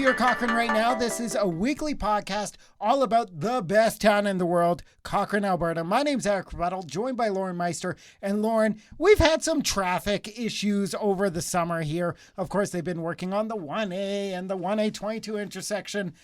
you're Cochrane right now. This is a weekly podcast all about the best town in the world, Cochrane, Alberta. My name's Eric Rebuttal, joined by Lauren Meister. And Lauren, we've had some traffic issues over the summer here. Of course, they've been working on the 1A and the 1A22 intersection.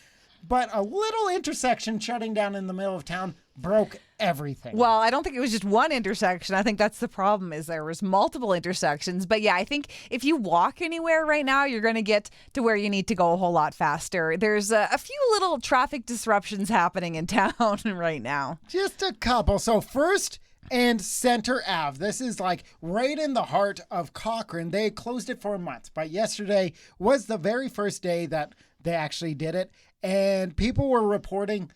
But a little intersection shutting down in the middle of town broke everything. Well, I don't think it was just one intersection. I think that's the problem, is there was multiple intersections. But yeah, I think if you walk anywhere right now, you're going to get to where you need to go a whole lot faster. There's a few little traffic disruptions happening in town right now. Just a couple. So First and Center Ave. This is like right in the heart of Cochrane. They closed it for a month, but yesterday was the very first day that they actually did it. And people were reporting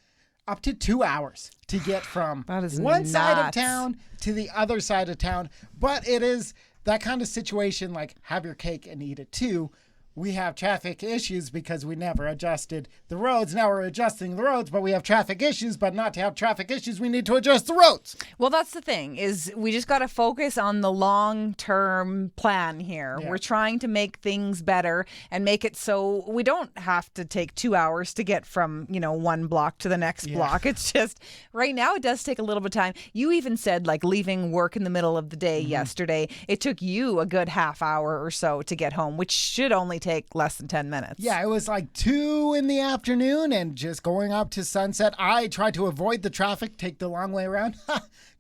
up to 2 hours to get from one side of town to the other side of town. But it is that kind of situation, like have your cake and eat it too. We have traffic issues because we never adjusted the roads. Now we're adjusting the roads, but we have traffic issues. But not to have traffic issues, we need to adjust the roads. Well, that's the thing, is we just got to focus on the long-term plan here. Yeah. We're trying to make things better and make it so we don't have to take 2 hours to get from, one block to the next block. It's just right now it does take a little bit of time. You even said like leaving work in the middle of the day yesterday. It took you a good half hour or so to get home, which should only take less than 10 minutes. Yeah, it was like 2 in the afternoon and just going up to Sunset. I tried to avoid the traffic, take the long way around.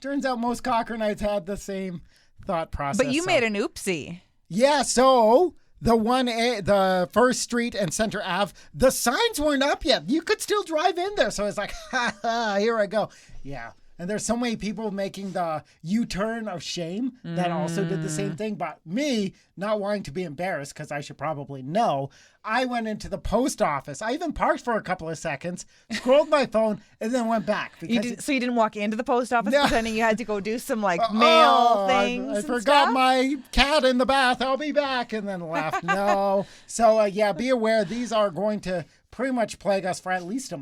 Turns out most Cochrnaites had the same thought process. But you made an oopsie. Yeah, so the First Street and Center Ave, the signs weren't up yet. You could still drive in there. So it's like, here I go. Yeah. And there's so many people making the U-turn of shame that also did the same thing. But me, not wanting to be embarrassed, because I should probably know, I went into the post office. I even parked for a couple of seconds, scrolled my phone, and then went back. So you didn't walk into the post office pretending you had to go do some mail things? I forgot my cat in the bath. I'll be back. And then left. No. So be aware. These are going to pretty much plague us for at least a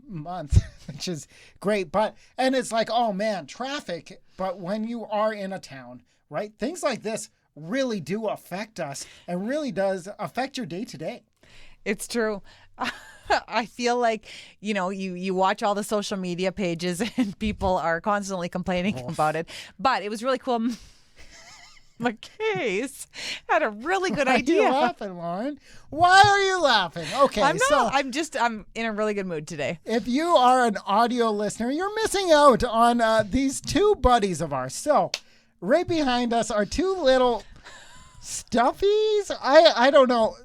month, which is great. And it's like, oh man, traffic. But when you are in a town, right, things like this really do affect us and really does affect your day to day. It's true. I feel like, you watch all the social media pages and people are constantly complaining about it. But it was really cool. McKay's had a really good idea. Why are you laughing, Lauren? Why are you laughing? Okay, I'm in a really good mood today. If you are an audio listener, you're missing out on these two buddies of ours. So, right behind us are two little stuffies. I don't know.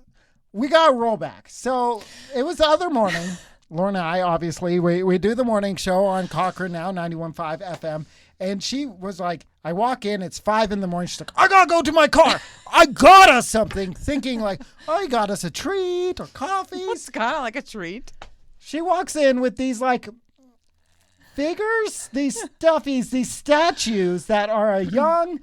We got a rollback. So, it was the other morning. Lauren and I, obviously, we do the morning show on Cochrane now, 91.5 FM. And she was like, I walk in, it's 5 a.m. She's like, I gotta go to my car. I got us something, thinking like, I got us a treat or coffee. It's kind of like a treat. She walks in with these like figures, these stuffies, these statues that are a young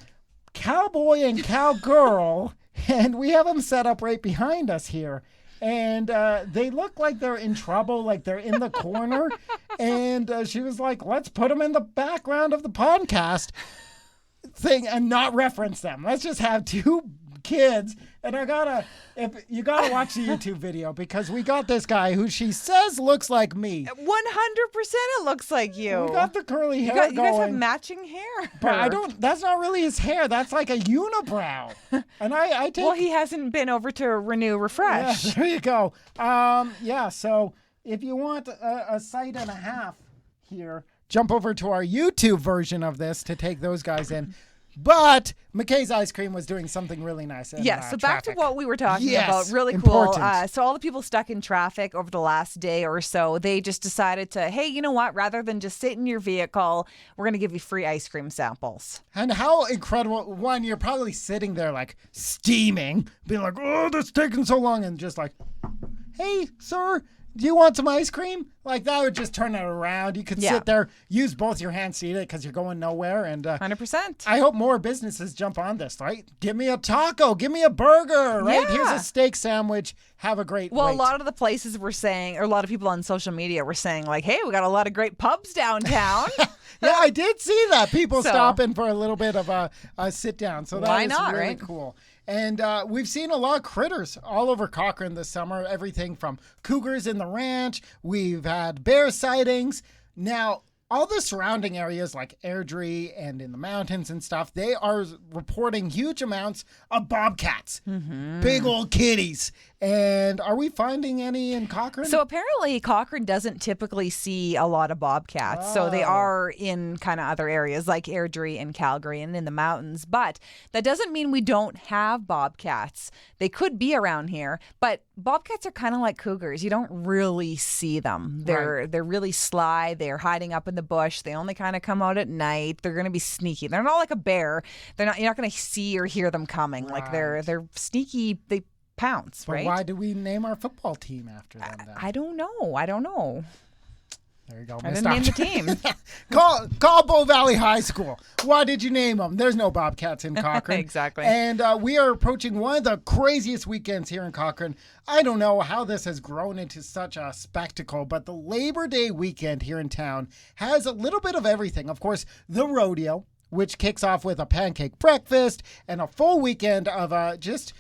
cowboy and cowgirl. And we have them set up right behind us here. And they look like they're in trouble, like they're in the corner. And she was like, let's put them in the background of the podcast thing and not reference them. Let's just have two kids. And you gotta watch the YouTube video, because we got this guy who she says looks like me. 100% it looks like you. We got the curly hair going. You guys have matching hair. But that's not really his hair. That's like a unibrow. And I take... Well, he hasn't been over to refresh. Yeah, there you go. So if you want a sight and a half here, jump over to our YouTube version of this to take those guys in. But McKay's Ice Cream was doing something really nice. So back to what we were talking about. Really cool. So all the people stuck in traffic over the last day or so, they just decided to, hey, you know what? Rather than just sit in your vehicle, we're going to give you free ice cream samples. And how incredible. One, you're probably sitting there like steaming, being like, oh, that's taking so long. And just like, hey, sir, do you want some ice cream? Like, that would just turn it around. You could Yeah. sit there, use both your hands to eat it because you're going nowhere. And 100%. I hope more businesses jump on this, right? Give me a taco. Give me a burger, right? Yeah. Here's a steak sandwich. Have a great Well, wait. a lot of the places were saying, or a lot of people on social media were saying, like, hey, we got a lot of great pubs downtown. Yeah, I did see that. People So- stopping for a little bit of a sit down. So Why that is not, really right? cool. And we've seen a lot of critters all over Cochrane this summer. Everything from cougars in the ranch. We've had bear sightings. Now, all the surrounding areas like Airdrie and in the mountains and stuff, they are reporting huge amounts of bobcats. Big old kitties. And are we finding any in Cochrane? So apparently Cochrane doesn't typically see a lot of bobcats. So they Oh. are in kind of other areas like Airdrie and Calgary and in the mountains. But that doesn't mean we don't have bobcats. They could be around here, but bobcats are kind of like cougars. You don't really see them. They're really sly. They're hiding up in the bush. They only kind of come out at night. They're going to be sneaky. They're not like a bear. You're not going to see or hear them coming. Like they're sneaky. They pounce, But right? why do we name our football team after them then? I don't know. There you go. I missed didn't name the opportunity. team. Call Bow Valley High School. Why did you name them? There's no Bobcats in Cochrane. Exactly. And we are approaching one of the craziest weekends here in Cochrane. I don't know how this has grown into such a spectacle, but the Labor Day weekend here in town has a little bit of everything. Of course, the rodeo, which kicks off with a pancake breakfast and a full weekend of just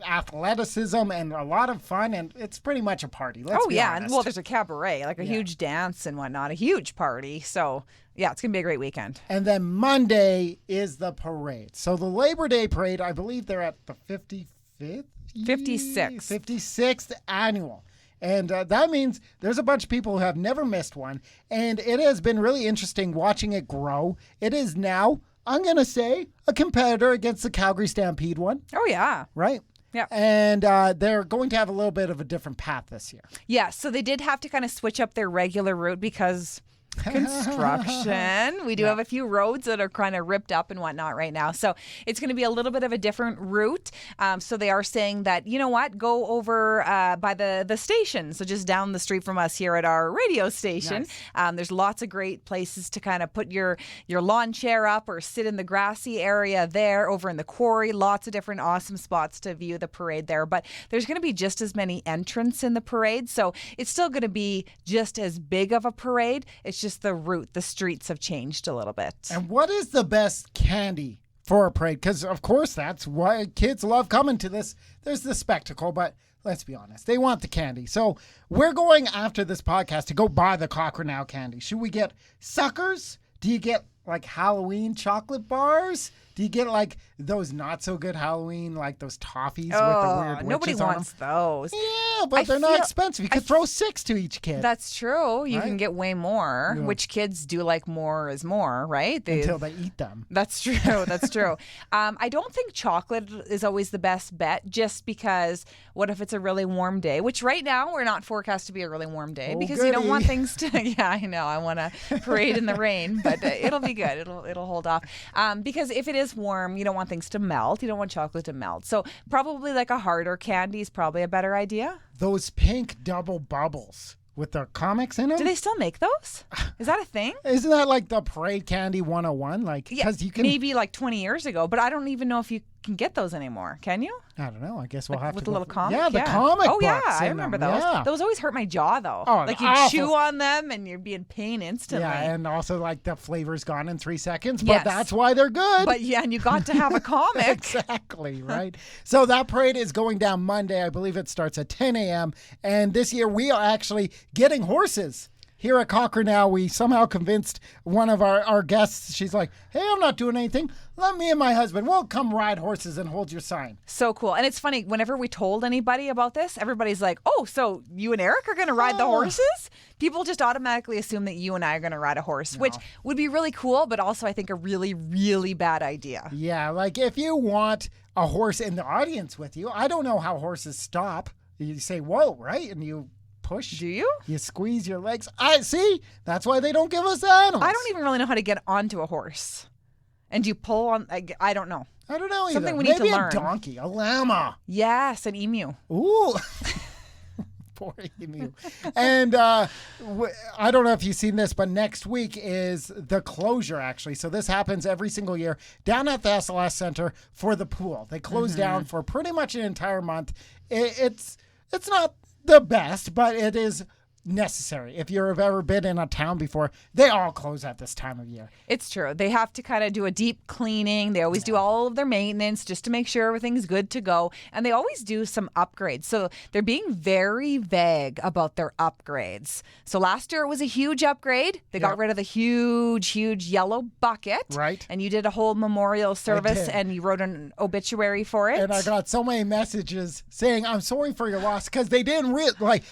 athleticism and a lot of fun, and it's pretty much a party. Let's be And honest. well, there's a cabaret, like a huge dance and whatnot, a huge party. So yeah, it's gonna be a great weekend. And then Monday is the parade. So the Labor Day parade, I believe they're at the 55th? 56th annual. And that means there's a bunch of people who have never missed one. And it has been really interesting watching it grow. It is now, I'm going to say, a competitor against the Calgary Stampede one, Oh yeah. right? Yeah. And they're going to have a little bit of a different path this year. Yeah, so they did have to kind of switch up their regular route because construction. We do have a few roads that are kind of ripped up and whatnot right now. So it's going to be a little bit of a different route. So they are saying that, you know what, go over by the station. So just down the street from us here at our radio station. Nice. There's lots of great places to kind of put your lawn chair up or sit in the grassy area there over in the quarry. Lots of different awesome spots to view the parade there. But there's going to be just as many entrants in the parade. So it's still going to be just as big of a parade. It's just the route, the streets have changed a little bit. And what is the best candy for a parade? Because, of course, that's why kids love coming to this. There's the spectacle, but let's be honest, they want the candy. So we're going after this podcast to go buy the Cochrnaites candy. Should we get suckers? Do you get like Halloween chocolate bars? Do you get like those not so good Halloween, like those toffees with the weird witches nobody on them? wants those. Yeah, but I they're not feel- expensive. You could throw 6 to each kid That's true. You can Right? get way more, Yeah. which kids do like more is more, right? until they eat them. That's true. That's true. I don't think chocolate is always the best bet just because what if it's a really warm day, which right now we're not forecast to be a really warm day Oh, because you don't goody. want things to, yeah, I know. I want to parade in the rain, but it'll be good. It'll hold off. Because if it is warm, you don't want things to melt. You don't want chocolate to melt. So probably like a harder candy is probably a better idea. Those pink double bubbles with the comics in them. Do they still make those? Is that a thing? Isn't that like the parade candy 101? Like, Yeah, because you can. maybe like 20 years ago, but I don't even know if you can get those anymore. Can you? I don't know. I guess we'll have With to the go little for- comic? Yeah, the comic Oh, yeah. books I in remember them. those. Yeah. Those always hurt my jaw, though. Oh, like you awful. chew on them and you'd be in pain instantly. Yeah, and also like the flavor's gone in 3 seconds, but Yes. that's why they're good. But yeah, and you got to have a comic. Exactly, right? So that parade is going down Monday. I believe it starts at 10 a.m. And this year we are actually getting horses. Here at Cochrane now, we somehow convinced one of our guests, she's like, hey, I'm not doing anything. Let me and my husband, we'll come ride horses and hold your sign. So cool. And it's funny, whenever we told anybody about this, everybody's like, oh, so you and Eric are going to ride the horses? People just automatically assume that you and I are going to ride a horse, which would be really cool, but also I think a really, really bad idea. Yeah, like if you want a horse in the audience with you, I don't know how horses stop. You say, whoa, right? And you push. Do you? You squeeze your legs. I see. That's why they don't give us animals. I don't even really know how to get onto a horse. And you pull on, I don't know. I don't know either. Something we need to Maybe learn. a donkey, a llama. Yes, an emu. Ooh. Poor Emu. And I don't know if you've seen this, but next week is the closure, actually. So this happens every single year down at the SLS Center for the pool. They close down for pretty much an entire month. It's not the best, but it is necessary. If you've ever been in a town before, they all close at this time of year. It's true. They have to kind of do a deep cleaning. They always do all of their maintenance just to make sure everything's good to go. And they always do some upgrades. So they're being very vague about their upgrades. So last year it was a huge upgrade. They got rid of the huge yellow bucket. Right. And you did a whole memorial service and you wrote an obituary for it. And I got so many messages saying, I'm sorry for your loss, because they didn't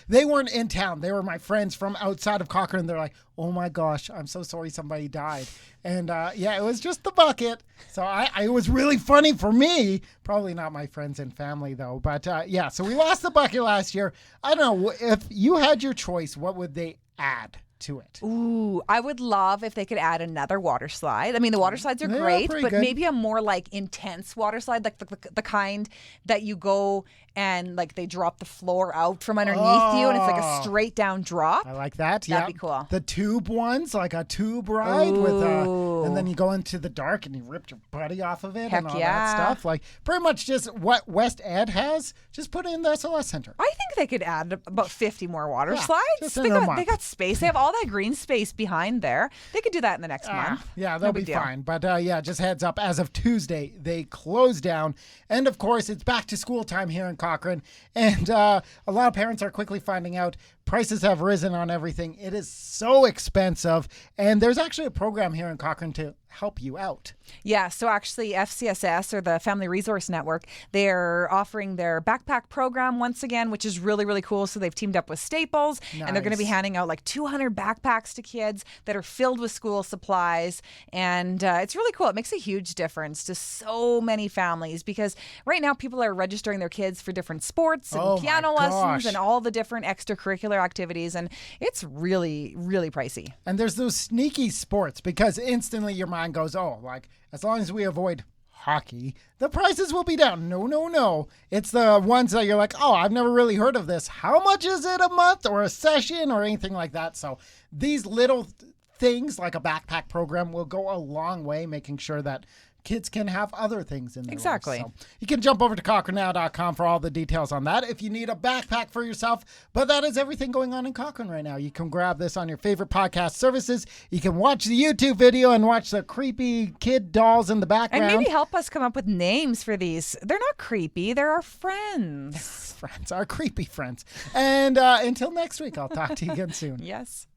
they weren't in town. They were my friends from outside of Cochrane. They're like, oh my gosh, I'm so sorry somebody died. And it was just the bucket. So it was really funny for me. Probably not my friends and family though. But so we lost the bucket last year. I don't know, if you had your choice, what would they add to it? Ooh, I would love if they could add another water slide. I mean, the water slides are great, but good. Maybe a more like intense water slide, like the kind that you go and like they drop the floor out from underneath you and it's like a straight down drop. I like that. That'd be cool. The tube ones, like a tube ride and then you go into the dark and you rip your buddy off of it and all that stuff. Like pretty much just what West Ed has, just put it in the SLS Center. I think they could add about 50 more water slides. They got space. They have all that green space behind there. They could do that in the next month. Yeah, they'll be fine. But just heads up, as of Tuesday, they close down. And of course, it's back to school time here in Cochrane. And a lot of parents are quickly finding out prices have risen on everything. It is so expensive. And there's actually a program here in Cochrane to help you out. Yeah, so actually FCSS, or the Family Resource Network, they're offering their backpack program once again, which is really, really cool. So they've teamed up with Staples, and they're going to be handing out like 200 backpacks to kids that are filled with school supplies. And it's really cool. It makes a huge difference to so many families, because right now people are registering their kids for different sports and piano lessons and all the different extracurricular activities. And it's really, really pricey. And there's those sneaky sports, because instantly your mind goes, as long as we avoid hockey, the prices will be down. No. It's the ones that you're like, I've never really heard of this. How much is it a month or a session or anything like that? So these little things like a backpack program will go a long way, making sure that kids can have other things in their lives. So you can jump over to Cochrnaites.com for all the details on that if you need a backpack for yourself. But that is everything going on in Cochrane right now. You can grab this on your favorite podcast services. You can watch the YouTube video and watch the creepy kid dolls in the background. And maybe help us come up with names for these. They're not creepy. They're our friends. Our creepy friends. And until next week, I'll talk to you again soon. Yes.